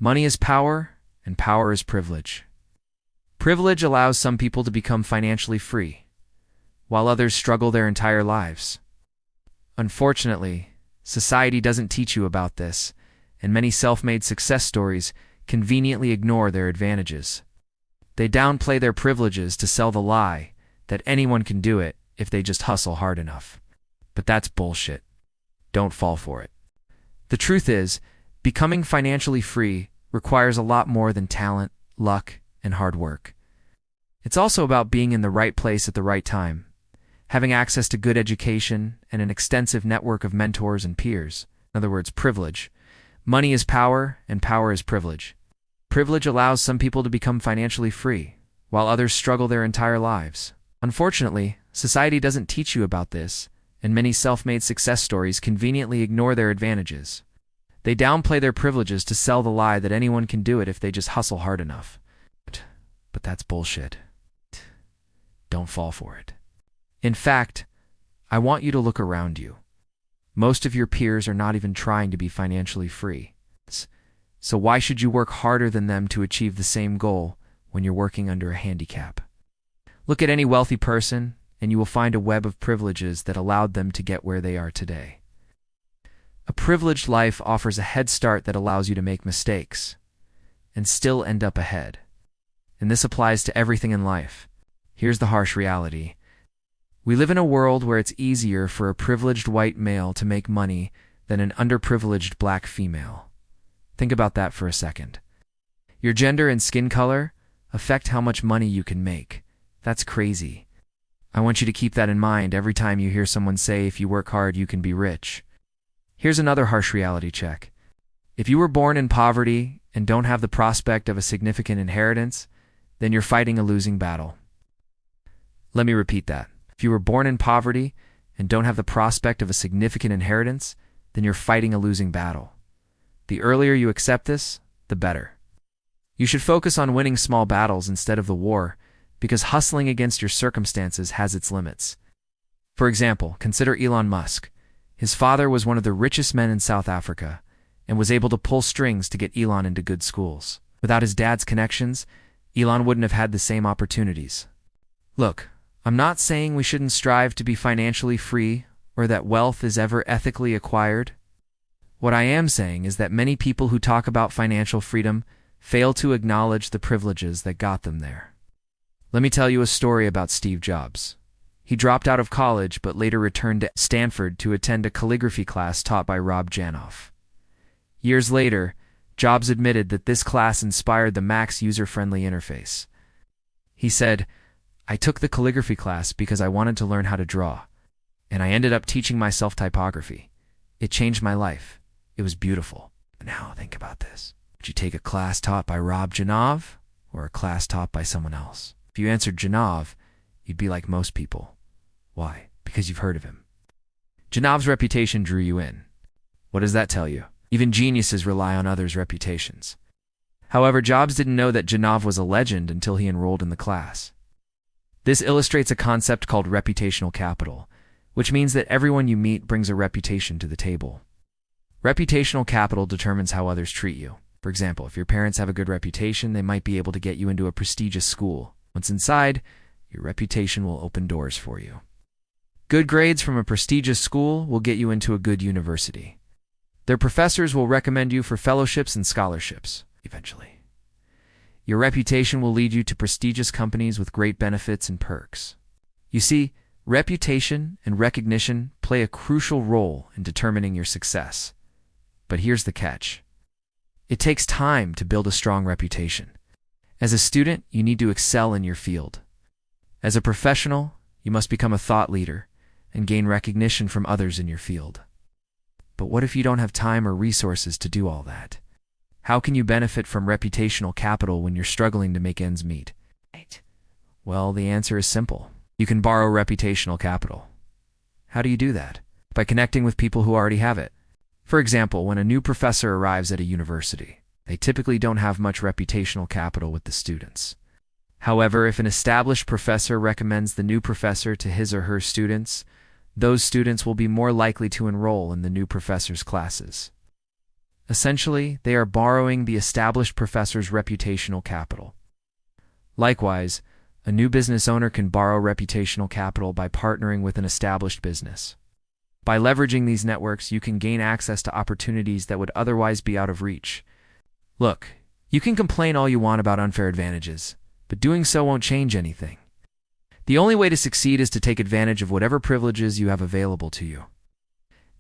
Money is power, and power is privilege. Privilege allows some people to become financially free, while others struggle their entire lives. Unfortunately, society doesn't teach you about this, and many self-made success stories conveniently ignore their advantages. They downplay their privileges to sell the lie that anyone can do it if they just hustle hard enough. But that's bullshit. Don't fall for it. The truth is, becoming financially free requires a lot more than talent, luck, and hard work. It's also about being in the right place at the right time, having access to good education and an extensive network of mentors and peers. In other words, privilege. Money is power, and power is privilege. Privilege allows some people to become financially free, while others struggle their entire lives. Unfortunately, society doesn't teach you about this, and many self-made success stories conveniently ignore their advantages. They downplay their privileges to sell the lie that anyone can do it if they just hustle hard enough. But that's bullshit. Don't fall for it. In fact, I want you to look around you. Most of your peers are not even trying to be financially free. So why should you work harder than them to achieve the same goal when you're working under a handicap? Look at any wealthy person, and you will find a web of privileges that allowed them to get where they are today. A privileged life offers a head start that allows you to make mistakes and still end up ahead. And this applies to everything in life. Here's the harsh reality. We live in a world where it's easier for a privileged white male to make money than an underprivileged black female. Think about that for a second. Your gender and skin color affect how much money you can make. That's crazy. I want you to keep that in mind every time you hear someone say if you work hard you can be rich. Here's another harsh reality check. If you were born in poverty and don't have the prospect of a significant inheritance, then you're fighting a losing battle. Let me repeat that. If you were born in poverty and don't have the prospect of a significant inheritance, then you're fighting a losing battle. The earlier you accept this, the better. You should focus on winning small battles instead of the war, because hustling against your circumstances has its limits. For example, consider Elon Musk. His father was one of the richest men in South Africa and was able to pull strings to get Elon into good schools. Without his dad's connections, Elon wouldn't have had the same opportunities. Look, I'm not saying we shouldn't strive to be financially free or that wealth is ever ethically acquired. What I am saying is that many people who talk about financial freedom fail to acknowledge the privileges that got them there. Let me tell you a story about Steve Jobs. He dropped out of college but later returned to Stanford to attend a calligraphy class taught by Rob Janoff. Years later, Jobs admitted that this class inspired the Mac's user-friendly interface. He said, "I took the calligraphy class because I wanted to learn how to draw, and I ended up teaching myself typography. It changed my life. It was beautiful." Now think about this. Would you take a class taught by Rob Janoff or a class taught by someone else? If you answered Janoff, you'd be like most people. Why? Because you've heard of him. Janoff's reputation drew you in. What does that tell you? Even geniuses rely on others' reputations. However, Jobs didn't know that Janoff was a legend until he enrolled in the class. This illustrates a concept called reputational capital, which means that everyone you meet brings a reputation to the table. Reputational capital determines how others treat you. For example, if your parents have a good reputation, they might be able to get you into a prestigious school. Once inside, your reputation will open doors for you. Good grades from a prestigious school will get you into a good university. Their professors will recommend you for fellowships and scholarships, eventually. Your reputation will lead you to prestigious companies with great benefits and perks. You see, reputation and recognition play a crucial role in determining your success. But here's the catch. It takes time to build a strong reputation. As a student, you need to excel in your field. As a professional, you must become a thought leader and gain recognition from others in your field. But what if you don't have time or resources to do all that? How can you benefit from reputational capital when you're struggling to make ends meet? Well, the answer is simple. You can borrow reputational capital. How do you do that? By connecting with people who already have it. For example, when a new professor arrives at a university, they typically don't have much reputational capital with the students. However, if an established professor recommends the new professor to his or her students, those students will be more likely to enroll in the new professor's classes. Essentially, they are borrowing the established professor's reputational capital. Likewise, a new business owner can borrow reputational capital by partnering with an established business. By leveraging these networks, you can gain access to opportunities that would otherwise be out of reach. Look, you can complain all you want about unfair advantages, but doing so won't change anything. The only way to succeed is to take advantage of whatever privileges you have available to you.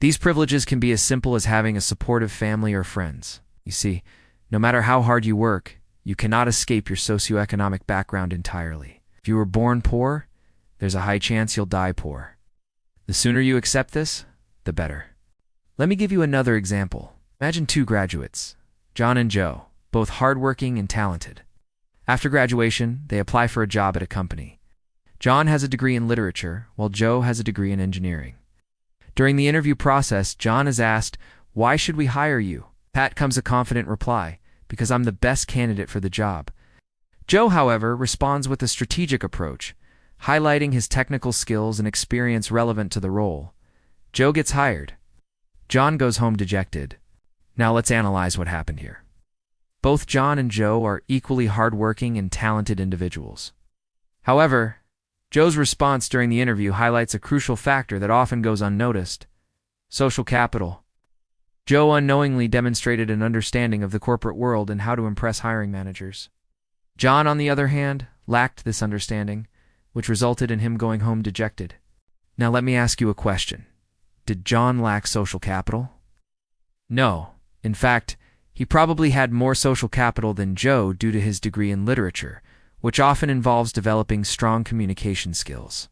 These privileges can be as simple as having a supportive family or friends. You see, no matter how hard you work, you cannot escape your socioeconomic background entirely. If you were born poor, there's a high chance you'll die poor. The sooner you accept this, the better. Let me give you another example. Imagine two graduates, John and Joe, both hardworking and talented. After graduation, they apply for a job at a company. John has a degree in literature, while Joe has a degree in engineering. During the interview process, John is asked, "Why should we hire you?" Pat comes a confident reply, "Because I'm the best candidate for the job." Joe, however, responds with a strategic approach, highlighting his technical skills and experience relevant to the role. Joe gets hired. John goes home dejected. Now let's analyze what happened here. Both John and Joe are equally hardworking and talented individuals. However, Joe's response during the interview highlights a crucial factor that often goes unnoticed: social capital. Joe unknowingly demonstrated an understanding of the corporate world and how to impress hiring managers. John, on the other hand, lacked this understanding, which resulted in him going home dejected. Now let me ask you a question. Did John lack social capital? No. In fact, he probably had more social capital than Joe due to his degree in literature, which often involves developing strong communication skills.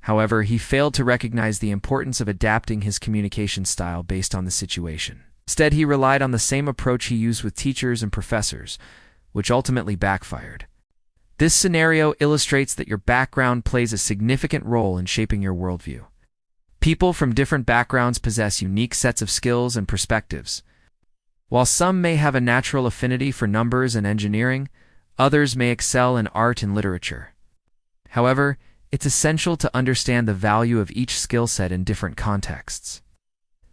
However, he failed to recognize the importance of adapting his communication style based on the situation. Instead, he relied on the same approach he used with teachers and professors, which ultimately backfired. This scenario illustrates that your background plays a significant role in shaping your worldview. People from different backgrounds possess unique sets of skills and perspectives. While some may have a natural affinity for numbers and engineering, others may excel in art and literature. However, it's essential to understand the value of each skill set in different contexts.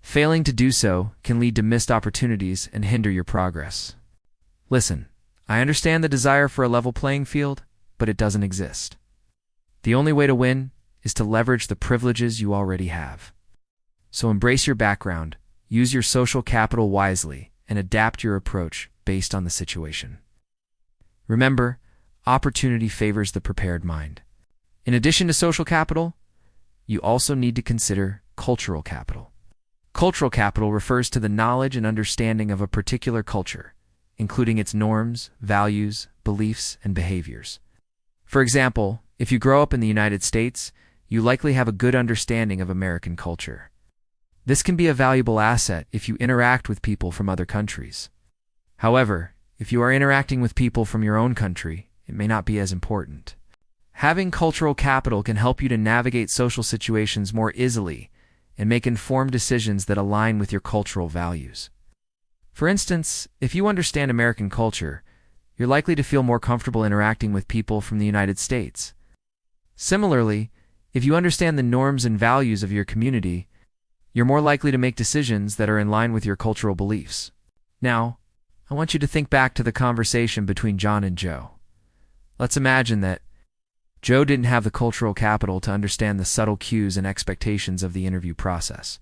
Failing to do so can lead to missed opportunities and hinder your progress. Listen, I understand the desire for a level playing field, but it doesn't exist. The only way to win is to leverage the privileges you already have. So embrace your background, use your social capital wisely, and adapt your approach based on the situation. Remember, opportunity favors the prepared mind. In addition to social capital, you also need to consider cultural capital. Cultural capital refers to the knowledge and understanding of a particular culture, including its norms, values, beliefs, and behaviors. For example, if you grow up in the United States, you likely have a good understanding of American culture. This can be a valuable asset if you interact with people from other countries. However, if you are interacting with people from your own country, it may not be as important. Having cultural capital can help you to navigate social situations more easily and make informed decisions that align with your cultural values. For instance, if you understand American culture, you're likely to feel more comfortable interacting with people from the United States. Similarly, if you understand the norms and values of your community, you're more likely to make decisions that are in line with your cultural beliefs. Now, I want you to think back to the conversation between John and Joe. Let's imagine that Joe didn't have the cultural capital to understand the subtle cues and expectations of the interview process.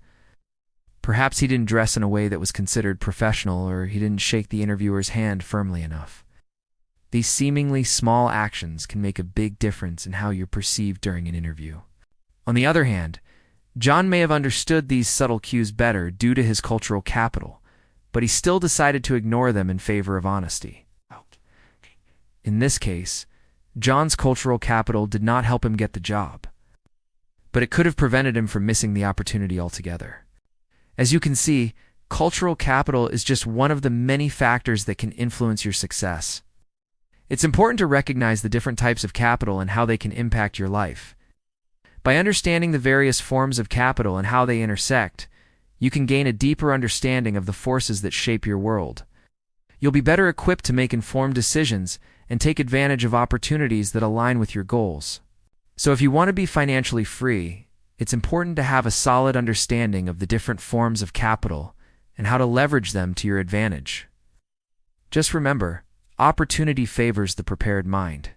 Perhaps he didn't dress in a way that was considered professional, or he didn't shake the interviewer's hand firmly enough. These seemingly small actions can make a big difference in how you're perceived during an interview. On the other hand, John may have understood these subtle cues better due to his cultural capital, but he still decided to ignore them in favor of honesty. In this case, John's cultural capital did not help him get the job, but it could have prevented him from missing the opportunity altogether. As you can see, cultural capital is just one of the many factors that can influence your success. It's important to recognize the different types of capital and how they can impact your life. By understanding the various forms of capital and how they intersect, you can gain a deeper understanding of the forces that shape your world. You'll be better equipped to make informed decisions and take advantage of opportunities that align with your goals. So if you want to be financially free, it's important to have a solid understanding of the different forms of capital and how to leverage them to your advantage. Just remember, opportunity favors the prepared mind.